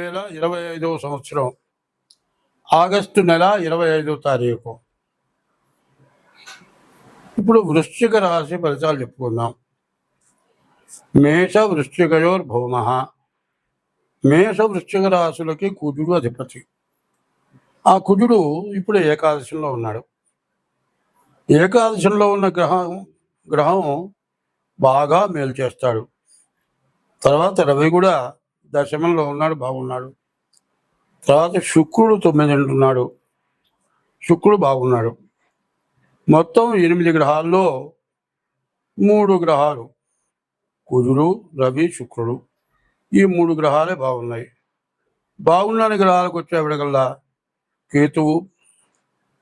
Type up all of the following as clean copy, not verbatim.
2025 సంవత్సరం ఆగస్టు నెల 25వ తారీఖు. ఇప్పుడు వృశ్చిక రాశి ఫలితాలు చెప్పుకుందాం. మేష వృశ్చికయోర్భౌమ. మేష వృశ్చిక రాశులకి కుజుడు అధిపతి. ఆ కుజుడు ఇప్పుడు ఏకాదశంలో ఉన్నాడు. ఏకాదశంలో ఉన్న గ్రహం బాగా మేలు చేస్తాడు. తర్వాత రవి కూడా దశమంలో ఉన్నాడు, బాగున్నాడు. తర్వాత శుక్రుడు 9 ఉంటున్నాడు, శుక్రుడు బాగున్నాడు. మొత్తం 8 గ్రహాల్లో 3 గ్రహాలు కుజుడు, రవి, శుక్రుడు, ఈ 3 గ్రహాలే బాగున్నాయి. బాగున్న గ్రహాలకు వచ్చేవిడకల్లా కేతువు,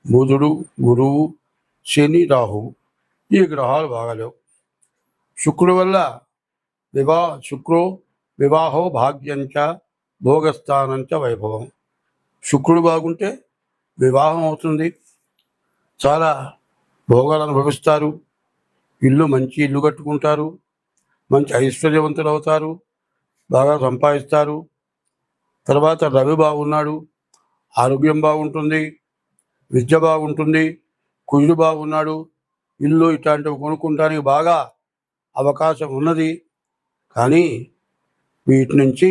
బుధుడు, గురువు, శని, రాహువు, ఈ గ్రహాలు బాగాలేవు. శుక్రుడు వల్ల వివాహో భాగ్యంచ భోగస్థానంచ వైభవం. శుక్రుడు బాగుంటే వివాహం అవుతుంది, చాలా భోగాలు అనుభవిస్తారు, మంచి ఇల్లు కట్టుకుంటారు, మంచి ఐశ్వర్యవంతులు అవుతారు, బాగా సంపాదిస్తారు. తర్వాత రవి బాగున్నాడు, ఆరోగ్యం బాగుంటుంది, విద్య బాగుంటుంది. కుజుడు బాగున్నాడు, ఇల్లు ఇట్లాంటివి కొనుక్కోవడానికి బాగా అవకాశం ఉన్నది. కానీ వీటి నుంచి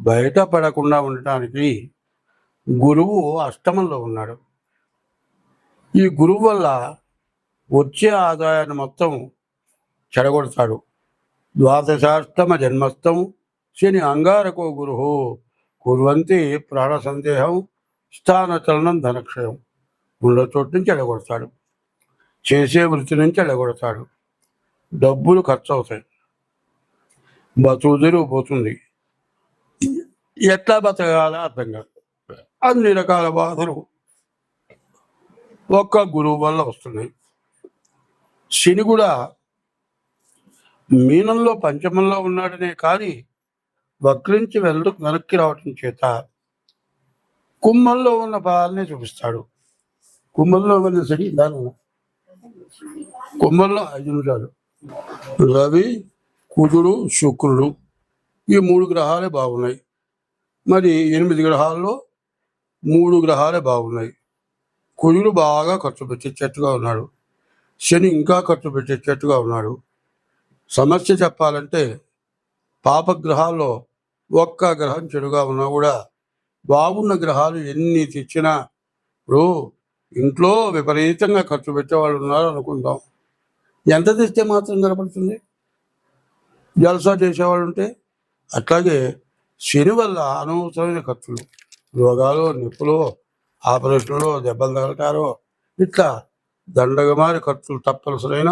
బయటపడకుండా ఉండటానికి గురువు అష్టమంలో ఉన్నాడు. ఈ గురువు వల్ల వచ్చే ఆదాయాన్ని మొత్తం చెడగొడతాడు. ద్వాదశాష్టమ జన్మస్థం శని అంగారకో గురు కుర్వంతి ప్రాణ సందేహం స్థానచలనం ధనక్షయం. ఉన్న చోటు నుంచి చెడగొడతాడు, చేసే వృత్తి నుంచి చెడగొడతాడు. డబ్బులు ఖర్చు అవుతాయి, బతుకుదిరు పోతుంది, ఎట్లా బతకాలో అర్థం కాదు. అన్ని రకాల బాధలు ఒక్క గురువు వల్ల వస్తున్నాయి. శని కూడా మీనంలో పంచమంలో ఉన్నాడనే కానీ వక్రించి వెనక్కి రావటం చేత కుంభంలో ఉన్న ఫలాన్ని చూపిస్తాడు. కుంభంలో ఉన్న శని కుంభంలో 5 నిమిషాలు. రవి, కుజుడు, శుక్రుడు, ఈ 3 గ్రహాలే బాగున్నాయి. మరి 8 గ్రహాల్లో 3 గ్రహాలే బాగున్నాయి. కుజుడు బాగా ఖర్చు పెట్టేటట్టుగా ఉన్నాడు, శని ఇంకా ఖర్చు పెట్టేటట్టుగా ఉన్నాడు. సమస్య చెప్పాలంటే పాపగ్రహాల్లో ఒక్క గ్రహం చెడుగా ఉన్నా కూడా బాగున్న గ్రహాలు ఎన్ని తెచ్చినా, ఇప్పుడు ఇంట్లో విపరీతంగా ఖర్చు పెట్టేవాళ్ళు ఉన్నారు అనుకుందాం, ఎంత తెస్తే మాత్రం కనపడుతుంది? జలసా చేసేవాళ్ళు ఉంటే. అట్లాగే శని వల్ల అనవసరమైన ఖర్చులు, రోగాలు, నొప్పులు, ఆపరేషన్లు, దెబ్బలు తగలటారో, ఇట్లా దండగమారి ఖర్చులు, తప్పనిసరైన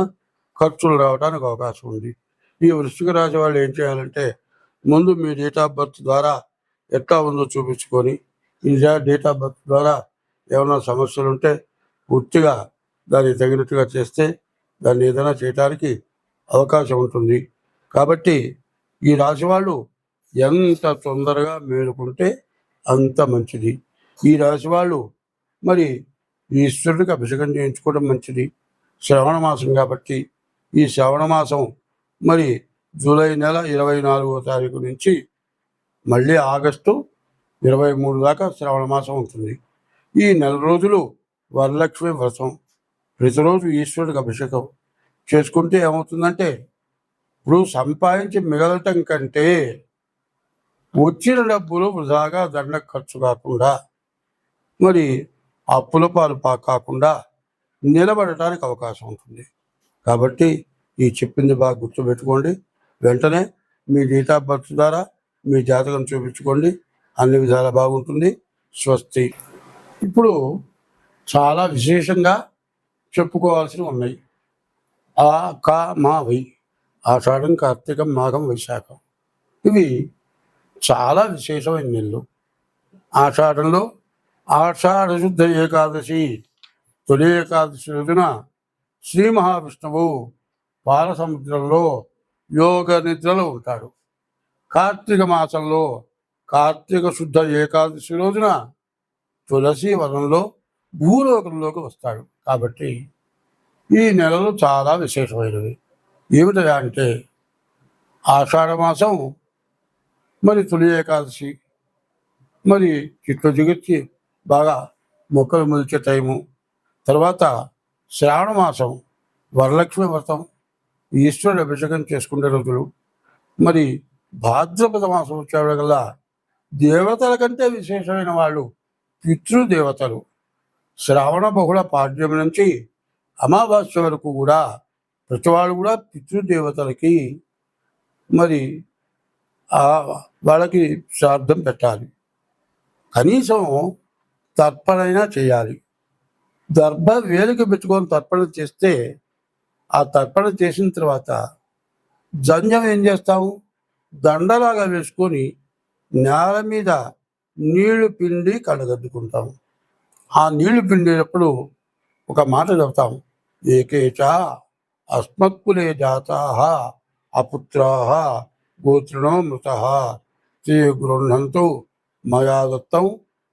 ఖర్చులు రావడానికి అవకాశం ఉంది. ఈ వృశ్చిక రాశి వాళ్ళు ఏం చేయాలంటే, ముందు మీ డేట్ ఆఫ్ బర్త్ ద్వారా ఎట్లా ఉందో చూపించుకొని, ఈ డేట్ ఆఫ్ బర్త్ ద్వారా ఏమైనా సమస్యలు ఉంటే పూర్తిగా దానికి తగినట్టుగా చేస్తే దాన్ని ఏదైనా చేయడానికి అవకాశం ఉంటుంది. కాబట్టి ఈ రాశి వాళ్ళు ఎంత తొందరగా మేలుకుంటే అంత మంచిది. ఈ రాశి వాళ్ళు మరి ఈశ్వరుడికి అభిషేకం చేయించుకోవడం మంచిది. శ్రవణ మాసం కాబట్టి ఈ శ్రవణ మాసం మరి జూలై నెల 24వ తారీఖు నుంచి మళ్ళీ ఆగస్టు 23 దాకా శ్రవణ మాసం ఉంటుంది. ఈ 4 రోజులు వరలక్ష్మి వ్రతం, ప్రతిరోజు ఈశ్వరుడికి అభిషేకం చేసుకుంటే ఏమవుతుందంటే, ఇప్పుడు సంపాదించి మిగలటం కంటే వచ్చిన డబ్బులు వృధాగా దండ ఖర్చు కాకుండా, మరి అప్పుల పాలు కాకుండా నిలబడటానికి అవకాశం ఉంటుంది. కాబట్టి ఈ చెప్పింది బాగా గుర్తుపెట్టుకోండి. వెంటనే మీ డేట్ ఆఫ్ బర్త్ ద్వారా మీ జాతకం చూపించుకోండి, అన్ని విధాలా బాగుంటుంది. స్వస్తి. ఇప్పుడు చాలా విశేషంగా చెప్పుకోవాల్సినవి ఉన్నాయి. ఆ కా మా వై, ఆషాఢం, కార్తీకం, మాఘం, వైశాఖం, ఇవి చాలా విశేషమైన నెలలు. ఆషాఢంలో ఆషాఢ శుద్ధ ఏకాదశి, తొలి ఏకాదశి రోజున శ్రీ మహావిష్ణువు పాలసముద్రంలో యోగ నిద్రలో ఉంటాడు. కార్తీక మాసంలో కార్తీక శుద్ధ ఏకాదశి రోజున తులసి వనంలో భూలోకంలోకి వస్తాడు. కాబట్టి ఈ నెలలు చాలా విశేషమైనవి. ఏమిటంటే ఆషాఢ మాసం మరి తొలి ఏకాదశి, మరి చెట్లు దిగొచ్చి బాగా మొక్కలు మొలిచే టైము. తర్వాత శ్రావణ మాసం, వరలక్ష్మి వ్రతం, ఈశ్వరుడు అభిషేకం చేసుకునే రోజులు. మరి భాద్రపద మాసం వచ్చేవాళ్ళకల్లా దేవతల కంటే విశేషమైన వాళ్ళు పితృదేవతలు. శ్రావణ బహుళ పాడ్యం నుంచి అమావాస్య వరకు కూడా ప్రతివాళ్ళు కూడా పితృదేవతలకి మరి వాళ్ళకి శ్రాద్ధం పెట్టాలి. కనీసం తర్పణైనా చేయాలి. దర్భ వేలికి పెట్టుకొని తర్పణ చేస్తే ఆ తర్పణ చేసిన తర్వాత జంజం ఏం చేస్తాము, దండలాగా వేసుకొని నేల మీద నీళ్లు పిండి కళ్ళగద్దుకుంటాము. ఆ నీళ్లు పిండేటప్పుడు ఒక మాట చెప్తాం, ఏకేచ అస్మత్కులే జాతా అపుత్రా గోత్రిణో మృత తే గృహంతో మయా దత్తం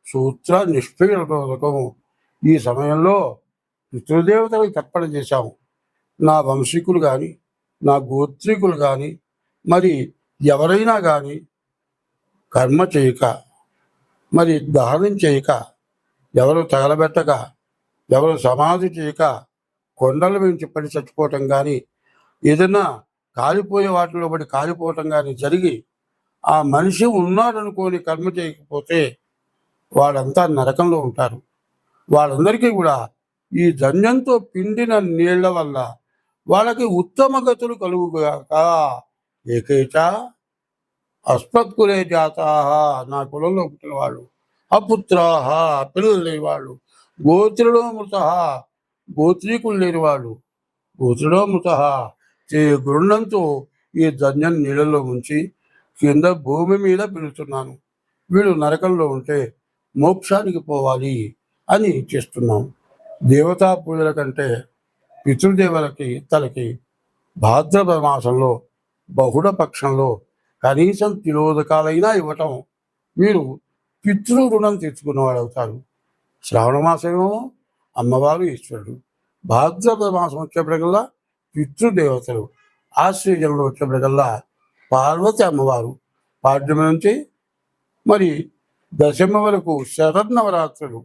సూత్ర నిష్పీడకం. ఈ సమయంలో పితృదేవతలకు తర్పణ చేశాము. నా వంశీకులు కానీ, నా గోత్రికులు కానీ, మరి ఎవరైనా కానీ కర్మ చేయక, మరి దహనం చేయక, ఎవరు తగలబెట్టక, ఎవరు సమాధి చేయక కొండల నుంచి పడి చచ్చిపోవటం కానీ, ఏదైనా కాలిపోయే వాటిలో పడి కాలిపోవటం కానీ జరిగి ఆ మనిషి ఉన్నాడనుకోని కర్మ చేయకపోతే వాళ్ళంతా నరకంలో ఉంటారు. వాళ్ళందరికీ కూడా ఈ జన్యంతో పిండిన నీళ్ల వల్ల వాళ్ళకి ఉత్తమ గతులు కలుగుగాక. ఏకైచ అస్మత్కులే జాతా, నా కులంలో పుట్టిన వాళ్ళు, అపుత్రాహ పిల్లలు లేని వాళ్ళు, గోత్రుడో మృత గోత్రీకులు లేని వాళ్ళు, గోత్రుడో మృత గృహంతో ఈ జన్యం నీళ్ళలో ఉంచి కింద భూమి మీద పిలుస్తున్నాను. వీళ్ళు నరకంలో ఉంటే మోక్షానికి పోవాలి అని చేస్తున్నాం. దేవతా పూజల కంటే పితృదేవులకి తలకి భాద్రపద మాసంలో బహుళ పక్షంలో కనీసం తిలోదకాలైనా ఇవ్వటం మీరు పితృ రుణం తెచ్చుకున్నవాడు అవుతారు. శ్రావణ మాసమేమో అమ్మవారు ఈశ్వరుడు, భాద్రపద మాసం వచ్చేప్పటికల్లా పితృదేవతలు, ఆశ్వయుజంలో వచ్చేప్పటికల్లా పార్వతి అమ్మవారు. పాడ్యం నుంచి మరి దశమ వరకు శరన్నవరాత్రులు,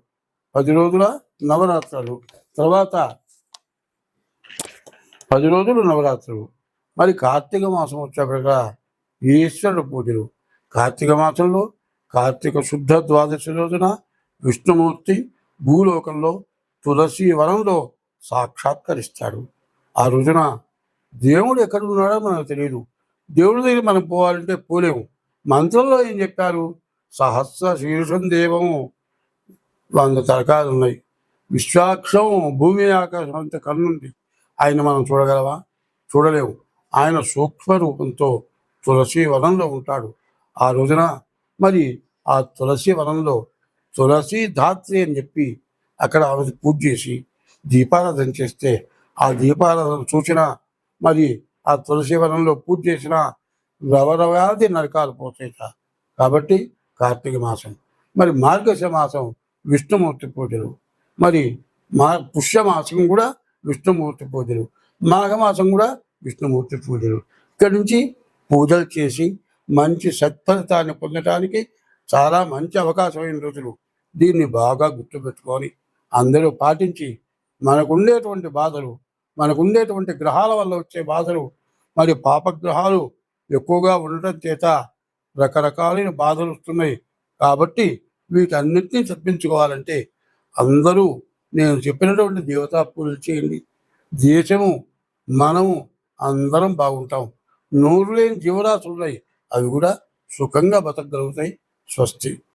10 రోజుల నవరాత్రులు, తర్వాత 10 రోజులు నవరాత్రులు. మరి కార్తీక మాసం వచ్చేప్పటికల్లా ఈశ్వరుడు పూజలు. కార్తీక మాసంలో కార్తీక శుద్ధ ద్వాదశి రోజున విష్ణుమూర్తి భూలోకంలో తులసి వనంలో సాక్షాత్కరిస్తాడు. ఆ రోజున దేవుడు ఎక్కడ ఉన్నాడో మనకు తెలియదు. దేవుడి దగ్గర మనం పోవాలంటే పోలేము. మంత్రంలో ఏం చెప్పారు, సహస్ర శీర్షం దేవము, 100 తరకాలు ఉన్నాయి. విశ్వాక్షం భూమి ఆకాశం అంత కన్నుంది. ఆయన మనం చూడగలవా? చూడలేము. ఆయన సూక్ష్మ రూపంతో తులసి వనంలో ఉంటాడు. ఆ రోజున మరి ఆ తులసి వనంలో తులసి ధాత్రి అని చెప్పి అక్కడ ఆమె పూజ చేసి దీపారాధన చేస్తే ఆ దీపారాధన చూసిన మరి ఆ తులసి వనంలో పూజ చేసిన రవరవాది నరకాలు పోతాయిట. కాబట్టి కార్తీక మాసం. మరి మార్గశ మాసం విష్ణుమూర్తి పూజలు. మరి పుష్యమాసం కూడా విష్ణుమూర్తి పూజలు, మాఘమాసం కూడా విష్ణుమూర్తి పూజలు. ఇక్కడి నుంచి పూజలు చేసి మంచి సత్ఫలితాన్ని పొందటానికి చాలా మంచి అవకాశమైన రోజులు. దీన్ని బాగా గుర్తుపెట్టుకొని అందరూ పాటించి మనకుండేటువంటి బాధలు, మనకుండేటువంటి గ్రహాల వల్ల వచ్చే బాధలు, మరి పాపగ్రహాలు ఎక్కువగా ఉండటం చేత రకరకాలైన బాధలు వస్తున్నాయి. కాబట్టి వీటన్నిటినీ తప్పించుకోవాలంటే అందరూ నేను చెప్పినటువంటి దేవతా పూజలు చేయండి. దేశము, మనము అందరం బాగుంటాం. నోరు లేని జీవరాశులు ఉన్నాయి, అవి కూడా సుఖంగా బతకగలుగుతాయి. స్వస్తి.